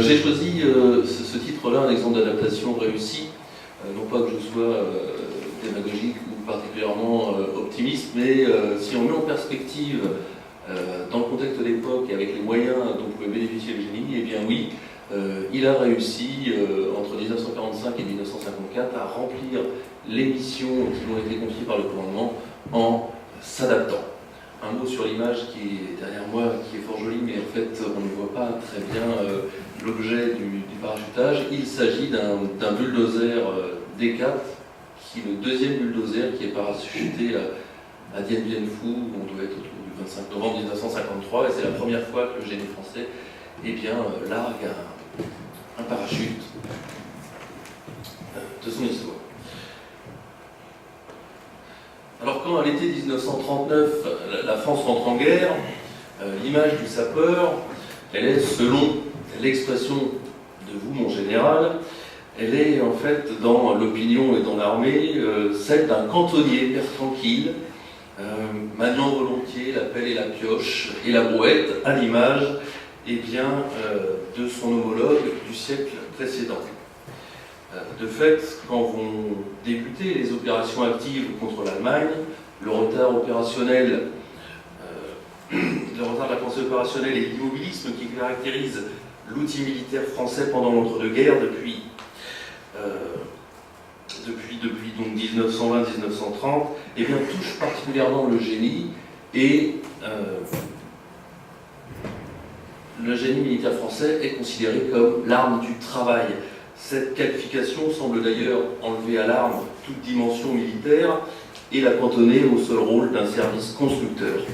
J'ai choisi ce titre-là, un exemple d'adaptation réussie, non pas que je sois démagogique ou particulièrement optimiste, mais si on met en perspective dans le contexte de l'époque et avec les moyens dont pouvait bénéficier le génie, eh bien oui, il a réussi entre 1945 et 1954 à remplir les missions qui lui ont été confiées par le commandement en s'adaptant. Un mot sur l'image qui est derrière moi, qui est fort jolie, mais en fait on ne voit pas très bien l'objet du parachutage. Il s'agit d'un bulldozer D4, qui est le deuxième bulldozer qui est parachuté à Dien Bien Phu, on doit être autour du 25 novembre 1953, et c'est la première fois que le génie français largue un parachute de son histoire. Alors quand à l'été 1939, la France rentre en guerre, l'image du sapeur, elle est, selon l'expression de vous, mon général, elle est en fait dans l'opinion et dans l'armée celle d'un cantonnier, père tranquille, maniant volontiers la pelle et la pioche et la brouette, à l'image de son homologue du siècle précédent. De fait, quand vont débuter les opérations actives contre l'Allemagne, le retard de la pensée opérationnelle et l'immobilisme qui caractérise l'outil militaire français pendant l'entre-deux-guerres depuis donc 1920-1930, eh bien, touche particulièrement le génie et le génie militaire français est considéré comme l'arme du travail. Cette qualification semble d'ailleurs enlever à l'arme toute dimension militaire et la cantonner au seul rôle d'un service constructeur.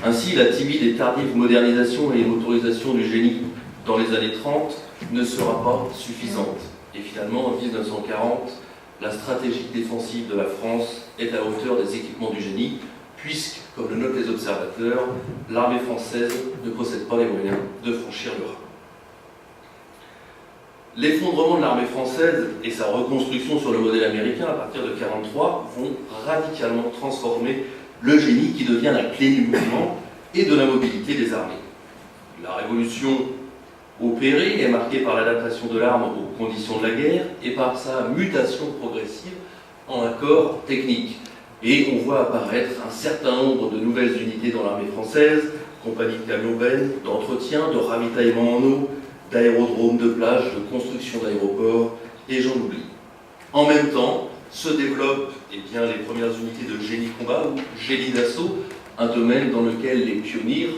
Ainsi, la timide et tardive modernisation et motorisation du génie dans les années 30 ne sera pas suffisante. Et finalement, en 1940, la stratégie défensive de la France est à la hauteur des équipements du génie, puisque, comme le notent les observateurs, l'armée française ne possède pas les moyens de franchir le Rhin. L'effondrement de l'armée française et sa reconstruction sur le modèle américain à partir de 1943 vont radicalement transformer le génie qui devient la clé du mouvement et de la mobilité des armées. La révolution opérée est marquée par l'adaptation de l'arme aux conditions de la guerre et par sa mutation progressive en un corps technique. Et on voit apparaître un certain nombre de nouvelles unités dans l'armée française, compagnies de camions-bennes, d'entretien, de ravitaillement en eau, d'aérodromes, de plages, de construction d'aéroports, et j'en oublie. En même temps, se développent les premières unités de génie combat ou génie d'assaut, un domaine dans lequel les pionniers,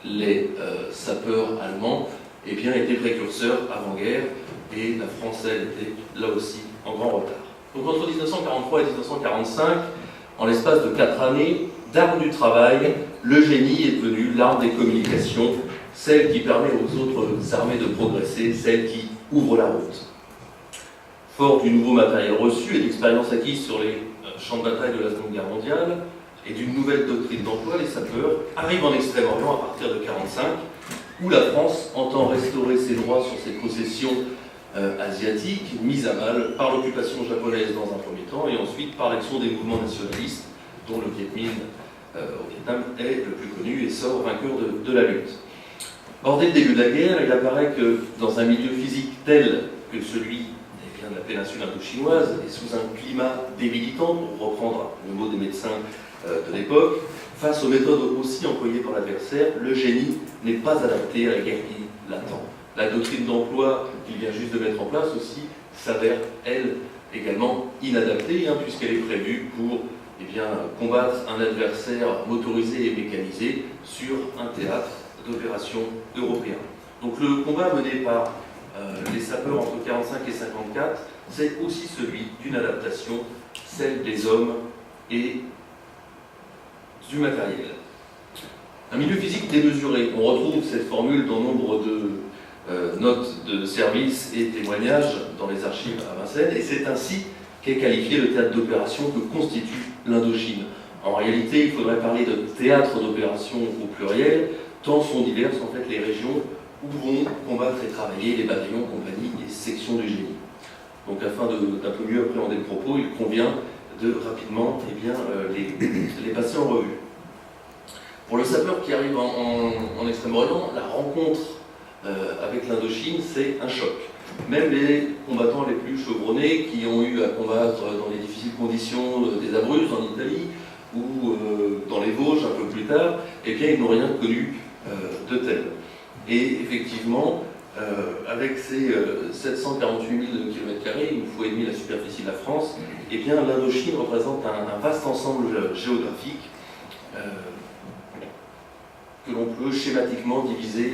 les sapeurs allemands, étaient précurseurs avant-guerre, et la France, elle, était là aussi en grand retard. Donc entre 1943 et 1945, en l'espace de 4 années, d'arme du travail, le génie est devenu l'arme des communications, celle qui permet aux autres armées de progresser, celle qui ouvre la route. Fort du nouveau matériel reçu et d'expériences acquises sur les champs de bataille de la Seconde Guerre mondiale et d'une nouvelle doctrine d'emploi, les sapeurs arrivent en Extrême-Orient à partir de 1945, où la France entend restaurer ses droits sur ses possessions asiatiques, mises à mal par l'occupation japonaise dans un premier temps et ensuite par l'action des mouvements nationalistes, dont le Viet Minh au Vietnam est le plus connu et sort vainqueur de la lutte. Or, dès le début de la guerre, il apparaît que dans un milieu physique tel que celui de la péninsule indo-chinoise et sous un climat débilitant, pour reprendre le mot des médecins de l'époque, face aux méthodes aussi employées par l'adversaire, le génie n'est pas adapté à la guerre qui l'attend. La doctrine d'emploi qu'il vient juste de mettre en place aussi s'avère, elle, également inadaptée, puisqu'elle est prévue pour combattre un adversaire motorisé et mécanisé sur un théâtre d'opérations européens. Donc le combat mené par les sapeurs entre 1945 et 1954, c'est aussi celui d'une adaptation, celle des hommes et du matériel. Un milieu physique démesuré. On retrouve cette formule dans nombre de notes de service et témoignages dans les archives à Vincennes, et c'est ainsi qu'est qualifié le théâtre d'opération que constitue l'Indochine. En réalité, il faudrait parler de théâtre d'opération au pluriel, tant sont diverses en fait les régions où vont combattre et travailler les bataillons, compagnies et sections du génie. Donc afin d'un peu mieux appréhender le propos, il convient de rapidement les passer en revue. Pour le sapeur qui arrive en Extrême-Orient, la rencontre avec l'Indochine, c'est un choc. Même les combattants les plus chevronnés qui ont eu à combattre dans les difficiles conditions des Abruzzes en Italie ou dans les Vosges un peu plus tard, eh bien ils n'ont rien connu de tel. Et effectivement, avec ces 748 000 km², une fois et demi la superficie de la France, eh bien l'Indochine représente un vaste ensemble géographique que l'on peut schématiquement diviser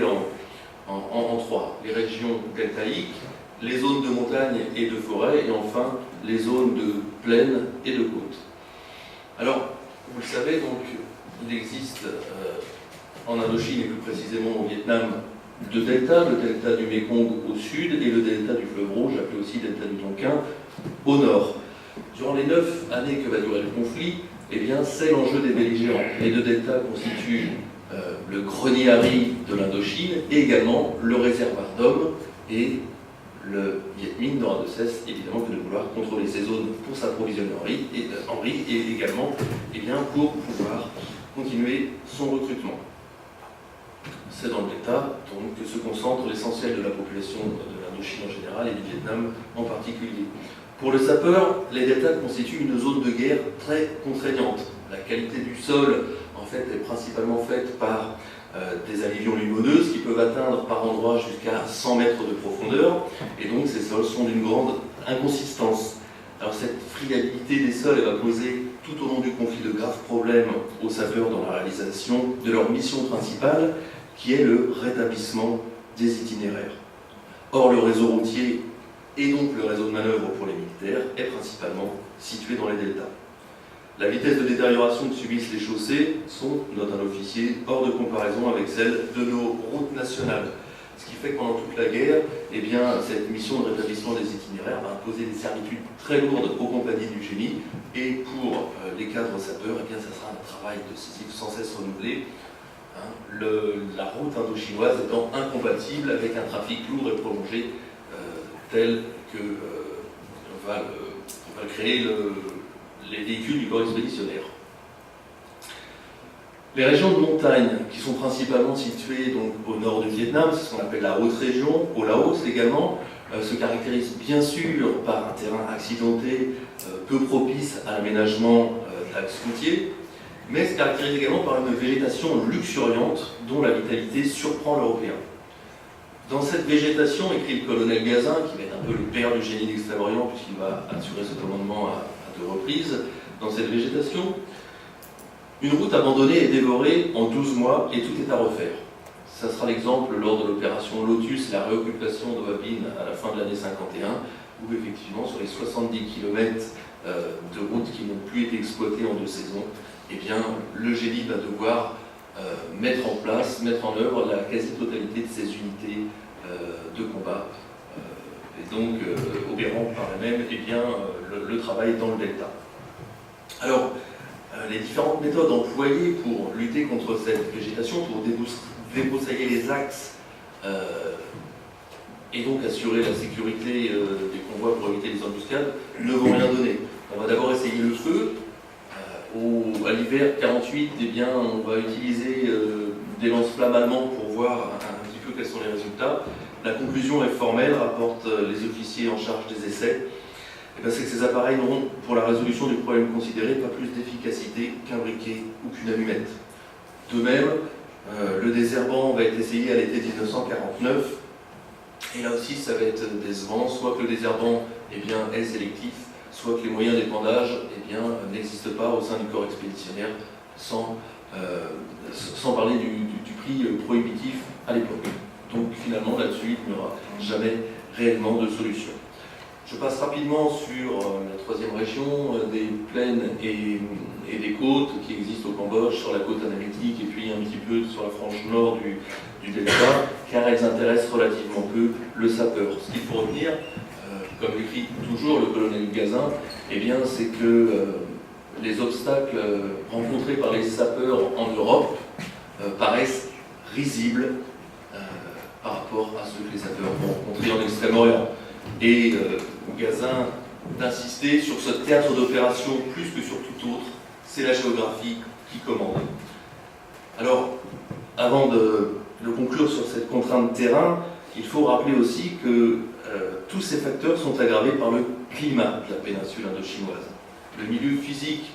en trois. Les régions deltaïques, les zones de montagne et de forêt, et enfin les zones de plaine et de côte. Alors, vous le savez, donc, il existe en Indochine et plus précisément au Vietnam deux deltas, le delta du Mékong au sud et le delta du fleuve Rouge, appelé aussi delta du Tonkin, au nord. Durant les 9 années que va durer le conflit, eh bien, c'est l'enjeu des belligérants. Les deux deltas constituent le grenier à riz de l'Indochine et également le réservoir d'hommes, et le Viet Minh n'aura de cesse évidemment que de vouloir contrôler ces zones pour s'approvisionner en riz et également pour pouvoir continuer son recrutement. C'est dans le delta donc, que se concentre l'essentiel de la population de l'Indochine en général et du Vietnam en particulier. Pour le sapeur, les deltas constituent une zone de guerre très contraignante. La qualité du sol, en fait, est principalement faite par des alluvions lumineuses qui peuvent atteindre par endroits jusqu'à 100 mètres de profondeur, et donc ces sols sont d'une grande inconsistance. Alors cette friabilité des sols va poser tout au long du conflit de graves problèmes aux sapeurs dans la réalisation de leur mission principale, qui est le rétablissement des itinéraires. Or, le réseau routier et donc le réseau de manœuvre pour les militaires est principalement situé dans les deltas. La vitesse de détérioration que subissent les chaussées sont, note un officier, hors de comparaison avec celle de nos routes nationales. Ce qui fait que pendant toute la guerre, eh bien, cette mission de rétablissement des itinéraires va imposer des servitudes très lourdes aux compagnies du génie, et pour les cadres sapeurs, eh bien, ça sera un travail décisif sans cesse renouvelé. La route indo-chinoise étant incompatible avec un trafic lourd et prolongé tel que va créer les véhicules du corps expéditionnaire. Les régions de montagne, qui sont principalement situées donc, au nord du Vietnam, c'est ce qu'on appelle la haute région, au Laos également, se caractérisent bien sûr par un terrain accidenté, peu propice à l'aménagement de l'axe routier, mais se caractérise également par une végétation luxuriante dont la vitalité surprend l'Européen. Dans cette végétation, écrit le colonel Gazin, qui va être un peu le père du génie d'Extrême-Orient, puisqu'il va assurer ce commandement à deux reprises, dans cette végétation, une route abandonnée est dévorée en 12 mois et tout est à refaire. Ça sera l'exemple lors de l'opération Lotus et la réoccupation de Wabin à la fin de l'année 51, où effectivement sur les 70 km de routes qui n'ont plus été exploitées en 2 saisons, eh bien, le génie va devoir mettre en œuvre la quasi-totalité de ces unités de combat, et donc opérant par la même eh bien, le travail dans le delta. Alors, les différentes méthodes employées pour lutter contre cette végétation, pour débroussailler les axes et donc assurer la sécurité des convois pour éviter les embuscades, ne vont rien donner. On va d'abord essayer le feu. À l'hiver 48, eh bien, on va utiliser des lance-flammes allemands pour voir un petit peu quels sont les résultats. La conclusion est formelle, rapportent les officiers en charge des essais. C'est que ces appareils n'auront, pour la résolution du problème considéré, pas plus d'efficacité qu'un briquet ou qu'une allumette. De même, le désherbant va être essayé à l'été 1949, et là aussi ça va être décevant, soit que le désherbant eh bien, est sélectif, soit que les moyens d'épandage eh n'existent pas au sein du corps expéditionnaire, sans parler du prix prohibitif à l'époque. Donc finalement là-dessus, il n'y aura jamais réellement de solution. Je passe rapidement sur la troisième région, des plaines et des côtes qui existent au Cambodge, sur la côte analytique et puis un petit peu sur la frange nord du delta, car elles intéressent relativement peu le sapeur. Ce qu'il faut retenir, comme l'écrit toujours le colonel Gazin, eh bien, c'est que les obstacles rencontrés par les sapeurs en Europe paraissent risibles par rapport à ceux que les sapeurs vont rencontrer en Extrême-Orient. Et Gazin d'insister sur ce théâtre d'opération plus que sur tout autre, c'est la géographie qui commande. Alors, avant de de conclure sur cette contrainte terrain, il faut rappeler aussi que tous ces facteurs sont aggravés par le climat de la péninsule indochinoise. Le milieu physique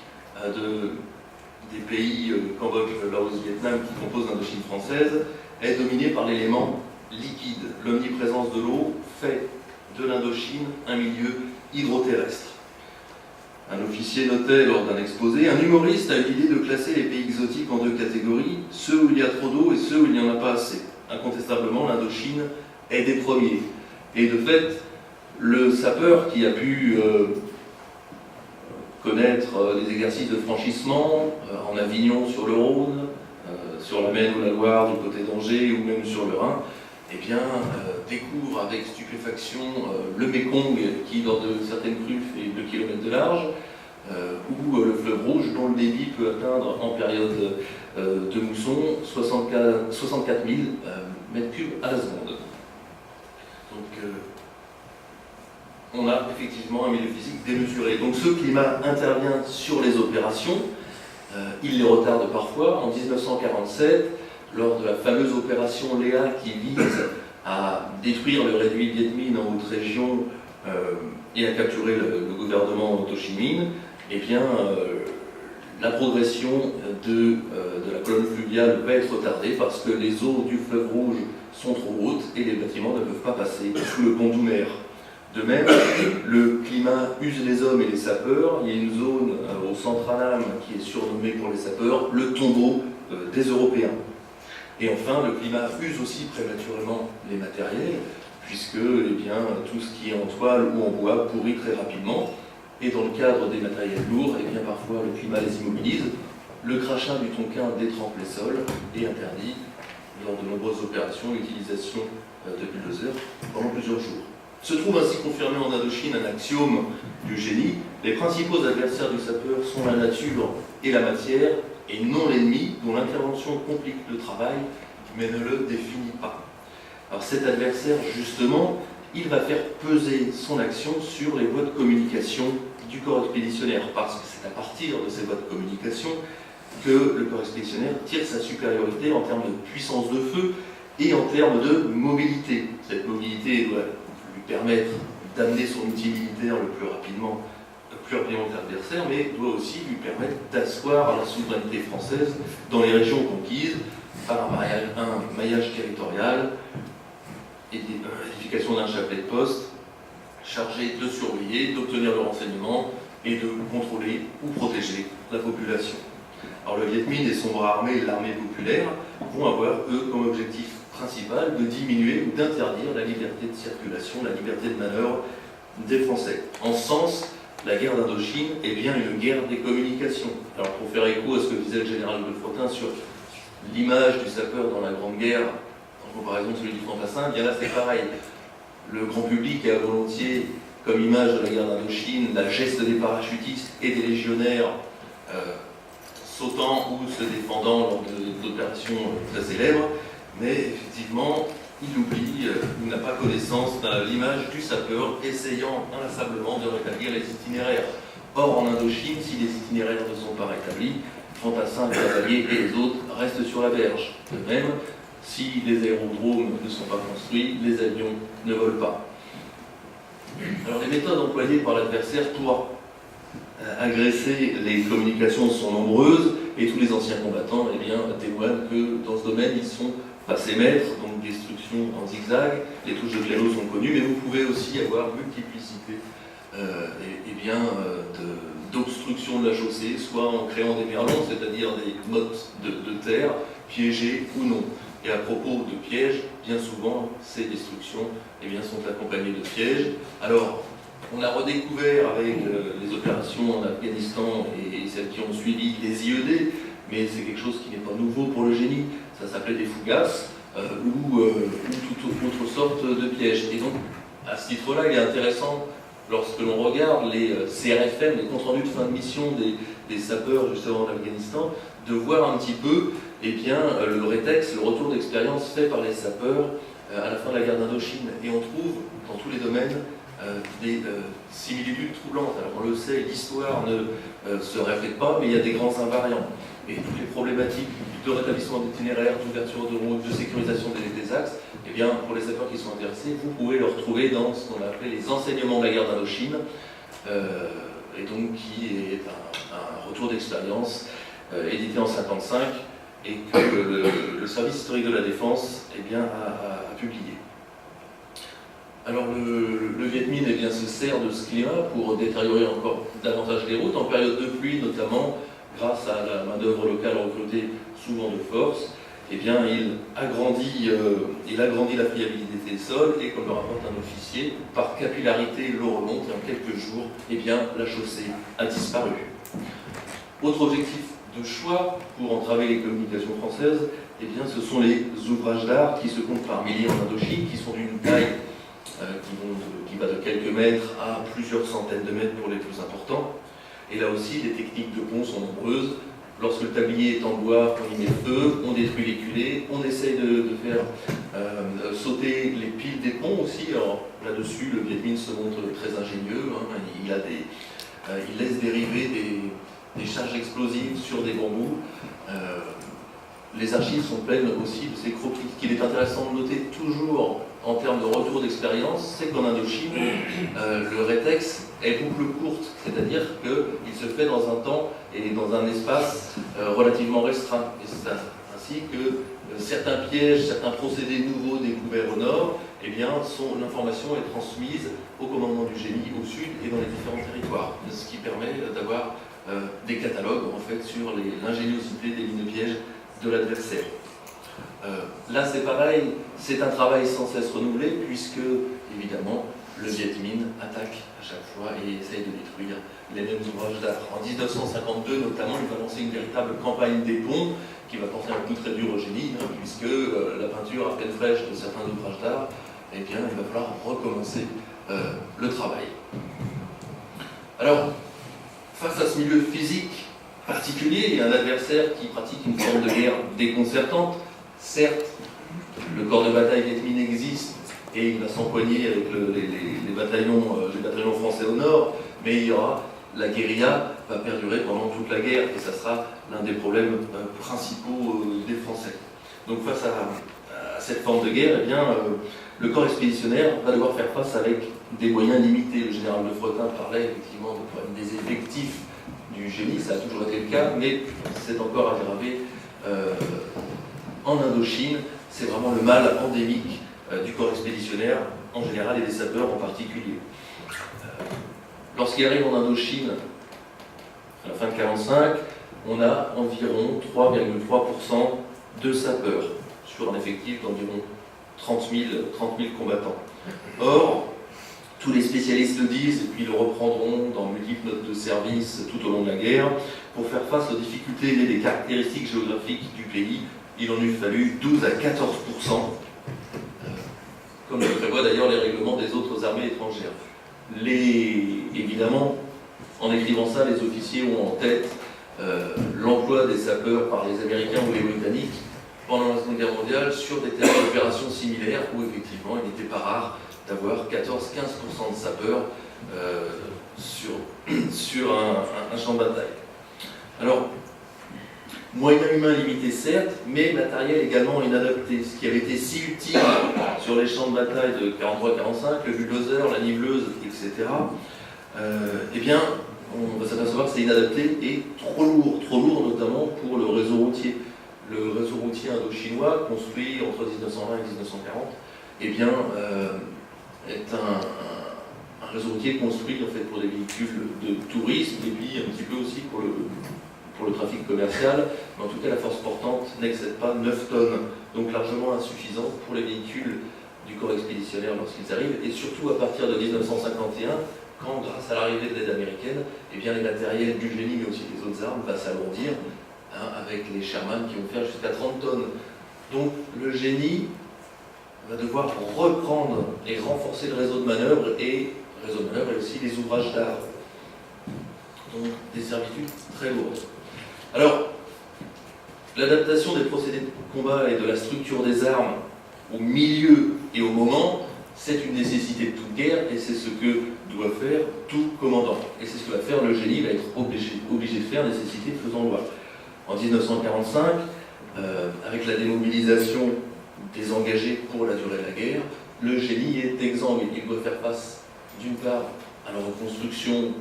des pays Cambodge, Laos, Vietnam qui composent l'Indochine française est dominé par l'élément liquide. L'omniprésence de l'eau fait de l'Indochine un milieu hydroterrestre. Un officier notait lors d'un exposé, un humoriste a eu l'idée de classer les pays exotiques en deux catégories, ceux où il y a trop d'eau et ceux où il n'y en a pas assez. Incontestablement, l'Indochine est des premiers. Et de fait, le sapeur qui a pu connaître des exercices de franchissement en Avignon sur le Rhône, sur la Maine ou la Loire, du côté d'Angers ou même sur le Rhin, eh bien, découvre avec stupéfaction le Mékong qui, lors de certaines crues, fait 2 km de large, ou le fleuve Rouge dont le débit peut atteindre en période de mousson 64 000 m3 à la seconde. Donc, on a effectivement un milieu physique démesuré. Donc ce climat intervient sur les opérations, il les retarde parfois. En 1947, lors de la fameuse opération Léa qui vise à détruire le réduit Viet Minh en haute région et à capturer le gouvernement d'Ho Chi Minh, eh bien, la progression de la colonne fluviale va être retardée parce que les eaux du fleuve Rouge sont trop hautes et les bâtiments ne peuvent pas passer sous le pont Doumer. De même, le climat use les hommes et les sapeurs. Il y a une zone au Centre-Annam qui est surnommée pour les sapeurs le tombeau des Européens. Et enfin, le climat use aussi prématurément les matériels, puisque eh bien, tout ce qui est en toile ou en bois pourrit très rapidement. Et dans le cadre des matériels lourds, eh bien, parfois le climat les immobilise. Le crachin du tonkin détrempe les sols et interdit, lors de nombreuses opérations, l'utilisation de bulldozers pendant plusieurs jours. Se trouve ainsi confirmé en Indochine un axiome du génie. Les principaux adversaires du sapeur sont la nature et la matière, et non l'ennemi, dont l'intervention complique le travail, mais ne le définit pas. Alors cet adversaire, justement, il va faire peser son action sur les voies de communication du corps expéditionnaire, parce que c'est à partir de ces voies de communication que le corps expéditionnaire tire sa supériorité en termes de puissance de feu et en termes de mobilité. Cette mobilité doit lui permettre d'amener son outil militaire le plus rapidement que l'adversaire, mais doit aussi lui permettre d'asseoir la souveraineté française dans les régions conquises par un maillage territorial et l'édification d'un chapelet de poste chargé de surveiller, d'obtenir le renseignement et de contrôler ou protéger la population. Alors le Viet Minh et son bras armé, l'armée populaire, vont avoir, eux, comme objectif principal de diminuer ou d'interdire la liberté de circulation, la liberté de manœuvre des Français. En ce sens, la guerre d'Indochine est bien une guerre des communications. Alors pour faire écho à ce que disait le général de Frotin sur l'image du sapeur dans la Grande Guerre, en comparaison de celui du fantassin, bien là c'est pareil. Le grand public a volontiers comme image de la guerre d'Indochine la geste des parachutistes et des légionnaires sautant ou se défendant lors d'opérations très célèbres, mais effectivement, il oublie, il n'a pas connaissance de l'image du sapeur essayant inlassablement de rétablir les itinéraires. Or, en Indochine, si les itinéraires ne sont pas rétablis, Fantassin, les cavaliers et les autres restent sur la berge. De même, si les aérodromes ne sont pas construits, les avions ne volent pas. Alors, les méthodes employées par l'adversaire pour agresser les communications sont nombreuses, et tous les anciens combattants eh bien, témoignent que dans ce domaine, ils sont passés maîtres, donc destruction en zigzag, les touches de clélo sont connues, mais vous pouvez aussi avoir multiplicité d'obstruction de la chaussée, soit en créant des merlons, c'est-à-dire des mottes de terre, piégées ou non. Et à propos de pièges, bien souvent, ces destructions eh bien, sont accompagnées de pièges. Alors, on a redécouvert avec les opérations en Afghanistan et celles qui ont suivi les IED, mais c'est quelque chose qui n'est pas nouveau pour le génie. Ça s'appelait des fougasses ou toute autre sorte de piège. Et donc, à ce titre-là, il est intéressant, lorsque l'on regarde les CRFM, les comptes rendus de fin de mission des sapeurs justement d'Afghanistan, de voir un petit peu eh bien, le rétex, le retour d'expérience fait par les sapeurs à la fin de la guerre d'Indochine. Et on trouve dans tous les domaines des similitudes troublantes. Alors on le sait, l'histoire ne se répète pas, mais il y a des grands invariants. Et toutes les problématiques de rétablissement d'itinéraires, d'ouverture de routes, de sécurisation des axes, eh bien, pour les sapeurs qui sont intéressés, vous pouvez le retrouver dans ce qu'on a appelé les enseignements de la guerre d'Indochine, et donc qui est un retour d'expérience édité en 1955 et que le service historique de la défense eh bien, a publié. Alors le Viet Minh eh bien, se sert de ce climat pour détériorer encore davantage les routes, en période de pluie notamment, grâce à la main-d'œuvre locale recrutée souvent de force. Eh bien, il agrandit la friabilité des sols et, comme le rapporte un officier, par capillarité, l'eau remonte et en quelques jours, eh bien, la chaussée a disparu. Autre objectif de choix pour entraver les communications françaises, eh bien, ce sont les ouvrages d'art qui se comptent par milliers en Indochine, qui sont d'une taille qui va de quelques mètres à plusieurs centaines de mètres pour les plus importants. Et là aussi, les techniques de pont sont nombreuses. Lorsque le tablier est en bois, on y met feu, on détruit les culées, on essaye de faire sauter les piles des ponts aussi. Alors là-dessus, le Viet Minh se montre très ingénieux. Il laisse dériver des charges explosives sur des bambous. Les archives sont pleines aussi de ces croquis. Ce qu'il est intéressant de noter toujours en termes de retour d'expérience, c'est qu'en Indochine, le rétex est boucle courte, c'est-à-dire qu'il se fait dans un temps et dans un espace relativement restreint. Et c'est ainsi que certains pièges, certains procédés nouveaux découverts au nord, eh bien, l'information est transmise au commandement du génie au sud et dans les différents territoires, ce qui permet d'avoir des catalogues en fait, sur l'ingéniosité des lignes pièges de l'adversaire. Là c'est pareil, c'est un travail sans cesse renouvelé puisque évidemment le Viet Minh attaque à chaque fois et essaye de détruire les mêmes ouvrages d'art. En 1952 notamment, il va lancer une véritable campagne des ponts qui va porter un coup très dur au génie puisque la peinture à peine fraîche de certains ouvrages d'art, eh bien il va falloir recommencer le travail. Alors, face à ce milieu physique particulier et un adversaire qui pratique une forme de guerre déconcertante, certes, le corps de bataille Viet Minh existe et il va s'empoigner avec les bataillons français au nord, mais il y aura la guérilla va perdurer pendant toute la guerre et ça sera l'un des problèmes principaux des Français. Donc face à cette forme de guerre, eh bien, le corps expéditionnaire va devoir faire face avec des moyens limités. Le général de Fretin parlait effectivement du problème des effectifs du génie, ça a toujours été le cas, mais c'est encore aggravé en Indochine. C'est vraiment le mal endémique du corps expéditionnaire en général et des sapeurs en particulier. Lorsqu'il arrive en Indochine, à la fin de 1945, on a environ 3,3% de sapeurs sur un effectif d'environ 30 000 combattants. Or, tous les spécialistes le disent, et puis le reprendront dans multiples notes de service tout au long de la guerre, pour faire face aux difficultés et des caractéristiques géographiques du pays, il en eût fallu 12 à 14%, comme le prévoient d'ailleurs les règlements des autres armées étrangères. Évidemment, en écrivant ça, les officiers ont en tête l'emploi des sapeurs par les Américains ou les Britanniques pendant la Seconde Guerre mondiale sur des terrains d'opération similaires où effectivement il n'était pas rare d'avoir 14-15% de sapeurs sur un champ de bataille. Alors, moyens humains limités certes, mais matériel également inadapté. Ce qui avait été si utile sur les champs de bataille de 43-45, le bulldozer, la niveleuse, etc., eh bien, on va s'apercevoir que c'est inadapté et trop lourd notamment pour le réseau routier. Le réseau routier indo-chinois, construit entre 1920 et 1940, eh bien, est un réseau routier construit en fait, pour des véhicules de tourisme et puis un petit peu aussi pour le trafic commercial, mais en tout cas la force portante n'excède pas 9 tonnes, donc largement insuffisant pour les véhicules du corps expéditionnaire lorsqu'ils arrivent, et surtout à partir de 1951, quand grâce à l'arrivée de l'aide américaine, eh bien, les matériels du génie mais aussi des autres armes va s'alourdir, avec les Sherman qui vont faire jusqu'à 30 tonnes. Donc le génie va devoir reprendre et renforcer le réseau de manœuvre et aussi les ouvrages d'art. Donc des servitudes très lourdes. Alors, l'adaptation des procédés de combat et de la structure des armes au milieu et au moment c'est une nécessité de toute guerre et c'est ce que doit faire tout commandant. Et c'est ce que va faire le génie, il va être obligé de faire, nécessité de faisant loi. En 1945, avec la démobilisation des engagés pour la durée de la guerre, le génie est exsangue. Il doit faire face, d'une part, à la reconstruction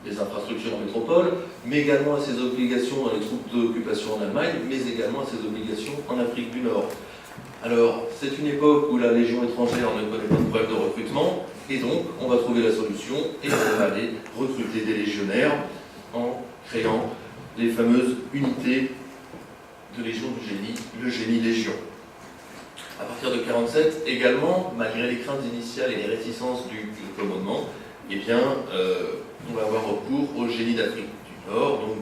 des infrastructures en métropole, mais également à ses obligations dans les troupes d'occupation en Allemagne, mais également à ses obligations en Afrique du Nord. Alors, c'est une époque où la Légion étrangère ne connaît pas de problème de recrutement, et donc on va trouver la solution, et on va aller recruter des légionnaires en créant les fameuses unités de Légion du génie, le génie Légion. À partir de 1947, également, malgré les craintes initiales et les réticences du commandement, eh bien, on va avoir recours au génie d'Afrique du Nord. Donc,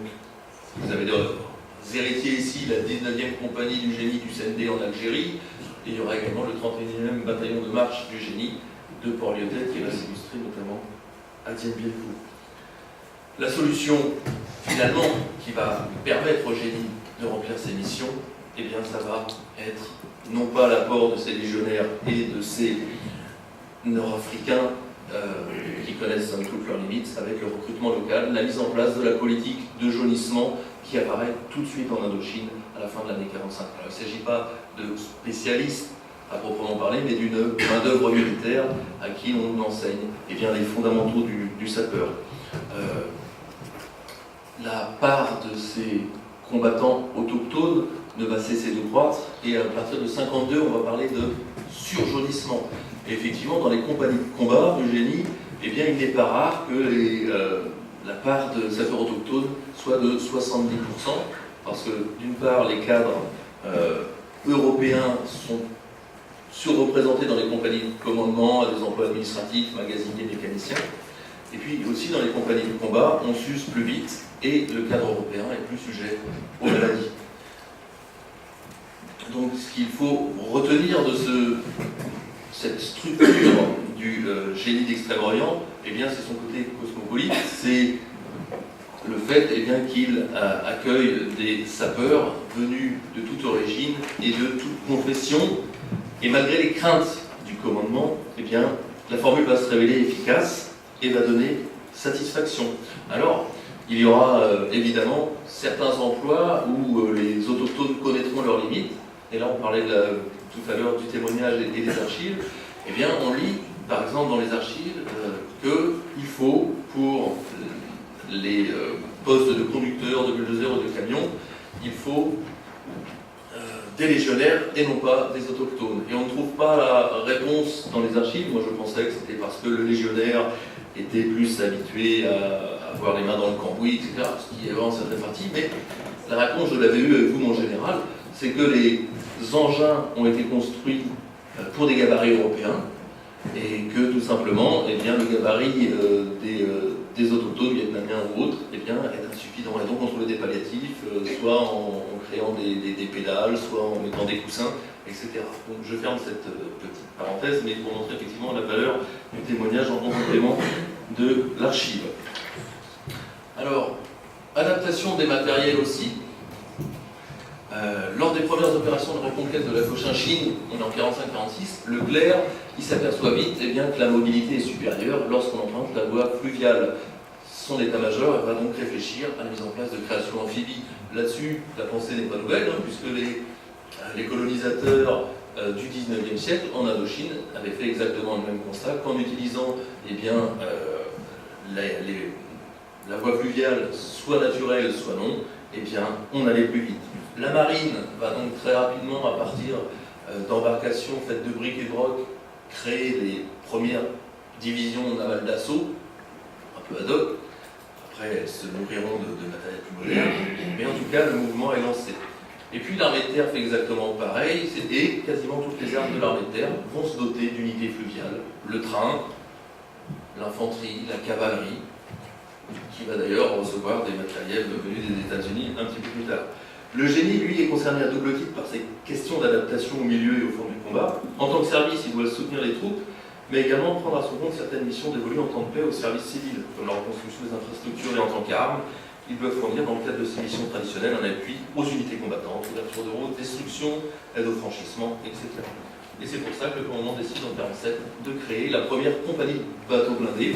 vous avez des héritiers ici, la 19e compagnie du génie du CND en Algérie, et il y aura également le 31e bataillon de marche du génie de Port-Lyotet qui va s'illustrer notamment à Dien Bien Phu. La solution, finalement, qui va permettre au génie de remplir ses missions, eh bien, ça va être non pas l'apport de ces légionnaires et de ces Nord-Africains qui connaissent toutes leurs limites, ça va être le recrutement local, la mise en place de la politique de jaunissement qui apparaît tout de suite en Indochine à la fin de l'année 45. Alors, il ne s'agit pas de spécialistes à proprement parler, mais d'une main-d'œuvre militaire à qui on enseigne eh bien, les fondamentaux du sapeur. La part de ces combattants autochtones ne va cesser de croître, et à partir de 1952, on va parler de surjaunissement. Et effectivement, dans les compagnies de combat du génie, eh bien, il n'est pas rare que la part de sapeurs autochtones soit de 70%, parce que d'une part, les cadres européens sont surreprésentés dans les compagnies de commandement, à des emplois administratifs, magasiniers, mécaniciens, et puis aussi dans les compagnies de combat, on s'use plus vite, et le cadre européen est plus sujet aux maladies. Donc, ce qu'il faut retenir de cette structure du génie d'Extrême-Orient, eh bien, c'est son côté cosmopolite, c'est le fait eh bien, qu'il accueille des sapeurs venus de toute origine et de toute confession, et malgré les craintes du commandement, eh bien, la formule va se révéler efficace et va donner satisfaction. Alors, il y aura évidemment certains emplois où les autochtones connaîtront leurs limites, et là on parlait tout à l'heure du témoignage et des archives. Eh bien, on lit, par exemple, dans les archives, qu'il faut, pour les postes de conducteurs, de bulldozers ou de camions, il faut des légionnaires et non pas des autochtones. Et on ne trouve pas la réponse dans les archives. Moi, je pensais que c'était parce que le légionnaire était plus habitué à avoir les mains dans le cambouis, etc., ce qui est vraiment cette répartie. Mais la réponse, je l'avais eue avec vous, mon général, c'est que les engins ont été construits pour des gabarits européens, et que tout simplement, eh bien, le gabarit des autochtones, vietnamiens ou autres, eh bien, est insuffisant. Et donc on trouvait des palliatifs, soit en créant des pédales, soit en mettant des coussins, etc. Donc je ferme cette petite parenthèse, mais pour montrer effectivement la valeur du témoignage en complément de l'archive. Alors, adaptation des matériels aussi. Lors des premières opérations de reconquête de la Cochinchine, on est en 45-46, Leclerc, il s'aperçoit vite eh bien, que la mobilité est supérieure lorsqu'on emprunte la voie fluviale. Son état-major va donc réfléchir à la mise en place de création amphibie. Là-dessus, la pensée n'est pas nouvelle, puisque les colonisateurs du 19e siècle, en Indochine, avaient fait exactement le même constat, qu'en utilisant eh bien, la voie fluviale, soit naturelle, soit non, eh bien, on allait plus vite. La marine va donc très rapidement, à partir d'embarcations faites de briques et de broc, créer les premières divisions navales d'assaut, un peu ad hoc. Après, elles se nourriront de matériel plus moderne, mais en tout cas, le mouvement est lancé. Et puis l'armée de terre fait exactement pareil, et quasiment toutes les armes de l'armée de terre vont se doter d'unités fluviales. Le train, l'infanterie, la cavalerie, qui va d'ailleurs recevoir des matériels venus des États-Unis un petit peu plus tard. Le génie, lui, est concerné à double titre par ces questions d'adaptation au milieu et aux formes du combat. En tant que service, il doit soutenir les troupes, mais également prendre à son compte certaines missions dévolues en temps de paix au service civil, comme la reconstruction des infrastructures et en tant qu'armes. Ils doivent fournir, dans le cadre de ces missions traditionnelles, un appui aux unités combattantes, ouverture de route, destruction, aide au franchissement, etc. Et c'est pour ça que le commandement décide en 1947 de créer la première compagnie de bateaux blindés.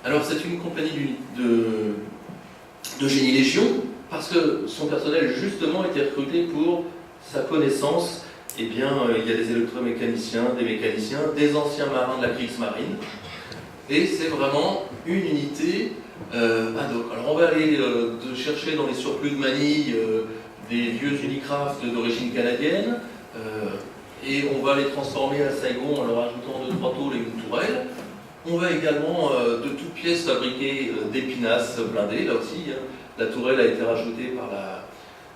Alors c'est une compagnie de génie légion, parce que son personnel justement était recruté pour sa connaissance. Eh bien, il y a des électromécaniciens, des mécaniciens, des anciens marins de la Kriegsmarine, et c'est vraiment une unité ad hoc. Alors on va aller chercher dans les surplus de manille des vieux Unicraft d'origine canadienne, et on va les transformer à Saigon en leur ajoutant 2-3 tôles et une tourelle. On va également de toutes pièces fabriquer des pinasses blindées, là aussi. La tourelle a été rajoutée par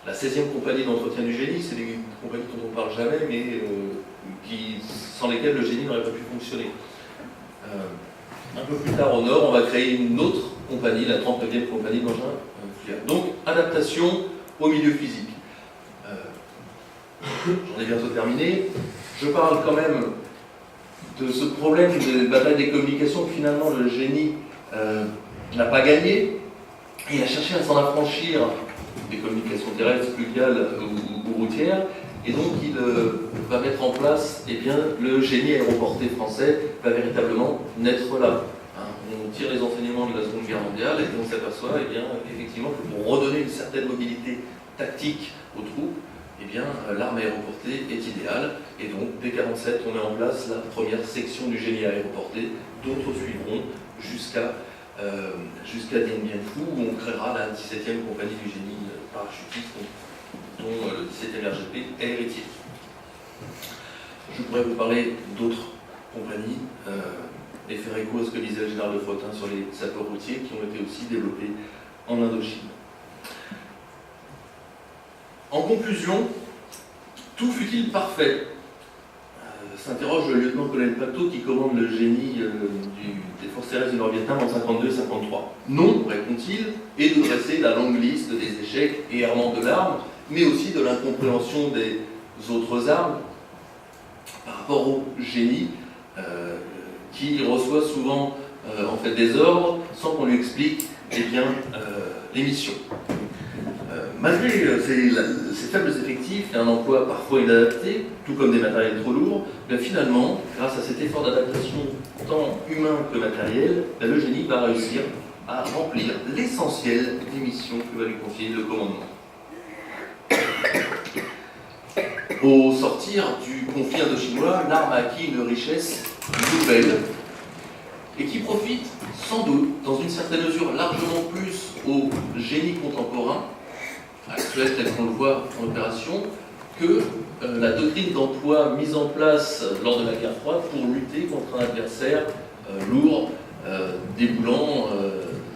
la 16e compagnie d'entretien du génie. C'est des compagnies dont on ne parle jamais, mais sans lesquelles le génie n'aurait pas pu fonctionner. Un peu plus tard au nord, on va créer une autre compagnie, la 39e compagnie d'engins nucléaires. Donc, adaptation au milieu physique. J'en ai bientôt terminé. Je parle quand même de ce problème de bataille des communications que finalement le génie n'a pas gagné. Il a cherché à s'en affranchir des communications terrestres, fluviales ou routières, et donc il va mettre en place, eh bien, le génie aéroporté français va véritablement naître là. On tire les enseignements de la Seconde Guerre mondiale et on s'aperçoit, eh bien, effectivement, que pour redonner une certaine mobilité tactique aux troupes, eh bien, l'arme aéroportée est idéale. Et donc, dès 1947, on met en place la première section du génie aéroporté. D'autres suivront jusqu'à Dien Bien Phu, où on créera la 17e compagnie du génie parachutiste, dont le 17e RGP est héritier. Je pourrais vous parler d'autres compagnies et faire écho à ce que disait le général de Fautin sur les sapeurs routiers qui ont été aussi développés en Indochine. En conclusion, tout fut-il parfait? S'interroge le lieutenant-colonel Pato qui commande le génie des forces terrestres du Nord-Vietnam en 52 et 53. Non, répond-il, et de dresser la longue liste des échecs et errements de l'arme, mais aussi de l'incompréhension des autres armes par rapport au génie qui reçoit souvent en fait des ordres sans qu'on lui explique eh bien, les missions. Malgré ces faibles effectifs et un emploi parfois inadapté, tout comme des matériels trop lourds, finalement, grâce à cet effort d'adaptation tant humain que matériel, le génie va réussir à remplir l'essentiel des missions que va lui confier le commandement. Au sortir du conflit indo-chinois, l'arme a acquis une richesse nouvelle et qui profite sans doute, dans une certaine mesure, largement plus au génie contemporain, actuel tel qu'on le voit en opération, que la doctrine d'emploi mise en place lors de la guerre froide pour lutter contre un adversaire lourd, déboulant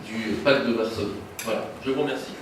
du pacte de Varsovie. Voilà, je vous remercie.